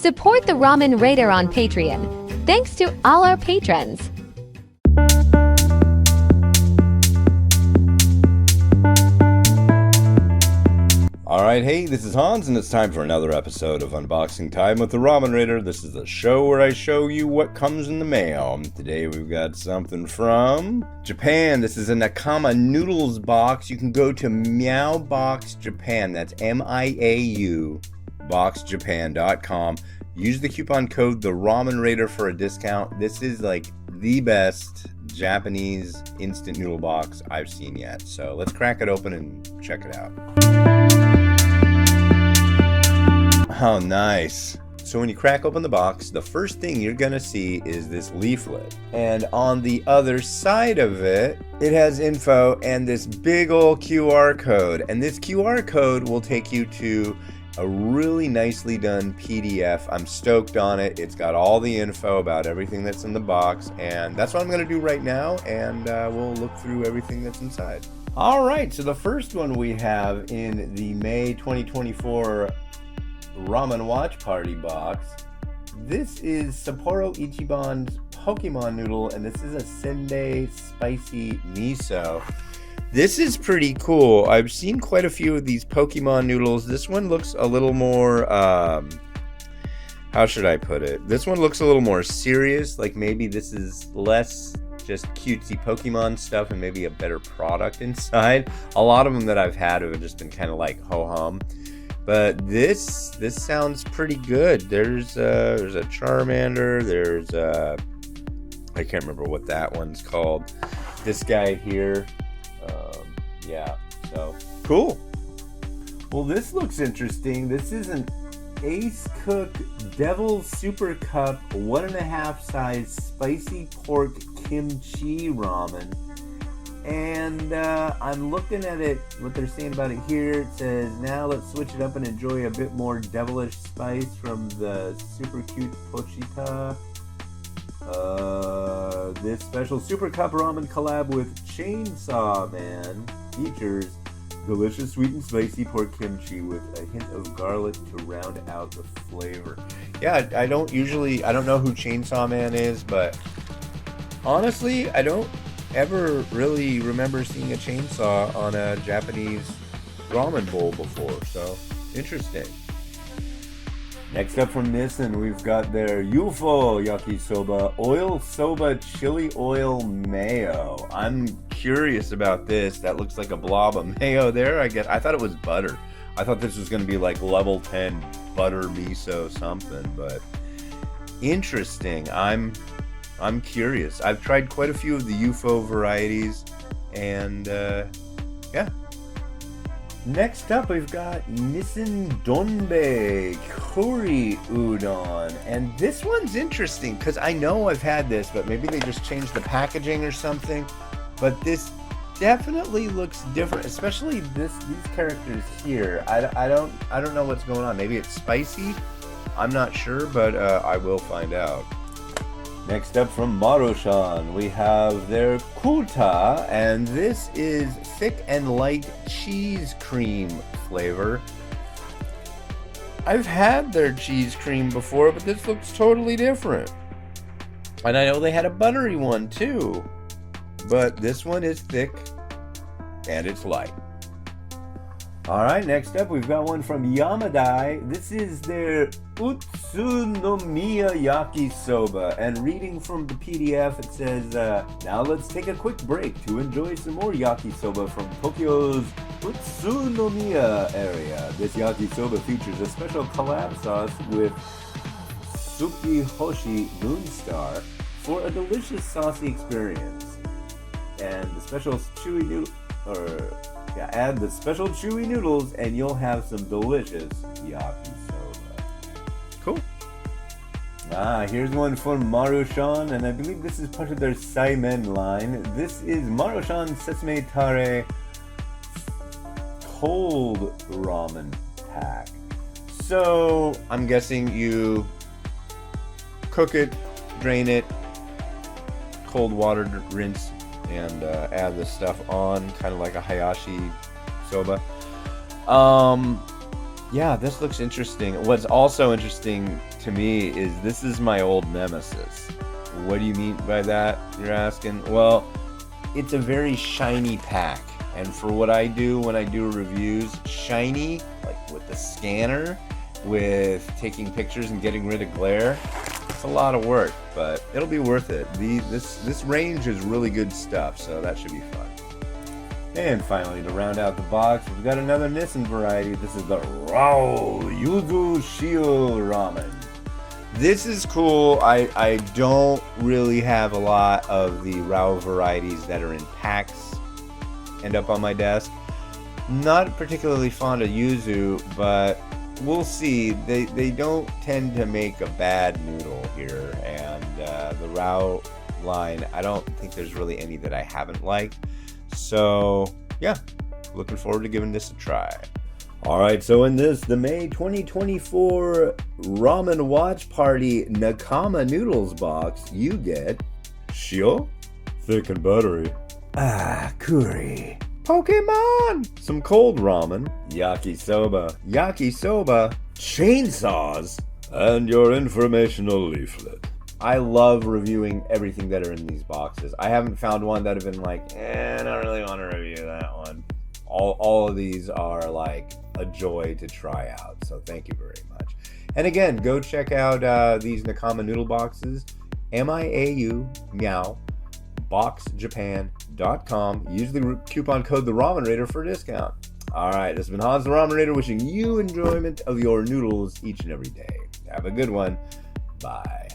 Support the Ramen-rater on Patreon. Thanks to all our patrons. Alright, hey, this is Hans, and it's time for another episode of Unboxing Time with the Ramen-rater. This is the show where I show you what comes in the mail. Today we've got something from Japan. This is a Nakama Noodles box. You can go to Meow Box Japan. That's M-I-A-U boxjapan.com. Use the coupon code The Ramen-rater for a discount. This is like the best Japanese instant noodle box I've seen yet. So let's crack it open and check it out. Oh, nice. So when you crack open the box, the first thing you're gonna see is this leaflet. And on the other side of it, it has info and this big old QR code. And this QR code will take you to a really nicely done PDF. I'm stoked on it. It's got all the info about everything that's in the box. And that's what I'm gonna do right now. And we'll look through everything that's inside. All right, so the first one we have in the May 2024 Ramen Watch Party box. This is Sapporo Ichiban's Pokemon noodle, and this is a Sendai spicy miso. This is pretty cool. I've seen quite a few of these Pokemon noodles. This one looks a little more, how should I put it? This one looks a little more serious, like maybe this is less just cutesy Pokemon stuff and maybe a better product inside. A lot of them that I've had have just been kind of like ho-hum. But this sounds pretty good. There's a Charmander. There's I can't remember what that one's called. This guy here. Yeah. So cool. Well, this looks interesting. This is an Ace Cook Devil's Super Cup 1.5 size spicy pork kimchi ramen. And I'm looking at it, what they're saying about it here. It says, now let's switch it up and enjoy a bit more devilish spice from the super cute Pochita. This special Super Cup Ramen collab with Chainsaw Man features delicious sweet and spicy pork kimchi with a hint of garlic to round out the flavor. Yeah, I don't know who Chainsaw Man is, but honestly, I don't ever really remember seeing a chainsaw on a Japanese ramen bowl before, so interesting. Next up from Nissan, we've got their UFO yakisoba oil soba chili oil mayo. I'm curious about this. That looks like a blob of mayo there. I thought it was butter. I thought this was going to be like level 10 butter miso something, but interesting. I'm curious. I've tried quite a few of the UFO varieties, and yeah. Next up, we've got Nissan Donbei Curry Udon, and this one's interesting because I know I've had this, but maybe they just changed the packaging or something. But this definitely looks different, especially these characters here. I don't know what's going on. Maybe it's spicy. I'm not sure, but I will find out. Next up from Marushan, we have their Kuta, and this is thick and light cheese cream flavor. I've had their cheese cream before, but this looks totally different. And I know they had a buttery one too, but this one is thick and it's light. Alright, next up we've got one from Yamadai. This is their Utsunomiya Yakisoba. And reading from the PDF, it says, now let's take a quick break to enjoy some more yakisoba from Tokyo's Utsunomiya area. This yakisoba features a special collab sauce with Sukihoshi Moonstar for a delicious saucy experience. And the special chewy add the special chewy noodles and you'll have some delicious yakisoba. Cool. Here's one from Marushan, and I believe this is part of their Saimen line. This is Marushan Sesame Tare Cold Ramen Pack. So, I'm guessing you cook it, drain it, cold water rinse, and add the stuff on, kind of like a Hayashi soba. Yeah, this looks interesting. What's also interesting to me is this is my old nemesis. What do you mean by that, you're asking? Well, it's a very shiny pack. And for what I do when I do reviews, shiny, like with the scanner, with taking pictures and getting rid of glare, it's a lot of work, but it'll be worth it. This range is really good stuff, so that should be fun. And finally, to round out the box, we've got another Nissan variety. This is the Raw Yuzu Shio Ramen. This is cool. I don't really have a lot of the Raw varieties that are in packs end up on my desk. Not particularly fond of yuzu, but we'll see. They don't tend to make a bad noodle here, and the Raw line, I don't think there's really any that I haven't liked. So yeah, looking forward to giving this a try. Alright, so in the May 2024 Ramen Watch Party Nakama Noodles box, you get Shio, thick and buttery, Kuri, Pokemon, some cold ramen, yakisoba, chainsaws, and your informational leaflet. I love reviewing everything that are in these boxes. I haven't found one that have been like, I don't really want to review that one. All of these are like a joy to try out, so thank you very much. And again, go check out these Nakama noodle boxes, Meow, boxjapan.com. Use the coupon code THERAMENRATER for a discount. Alright, this has been Hans the Ramen Rater wishing you enjoyment of your noodles each and every day. Have a good one. Bye.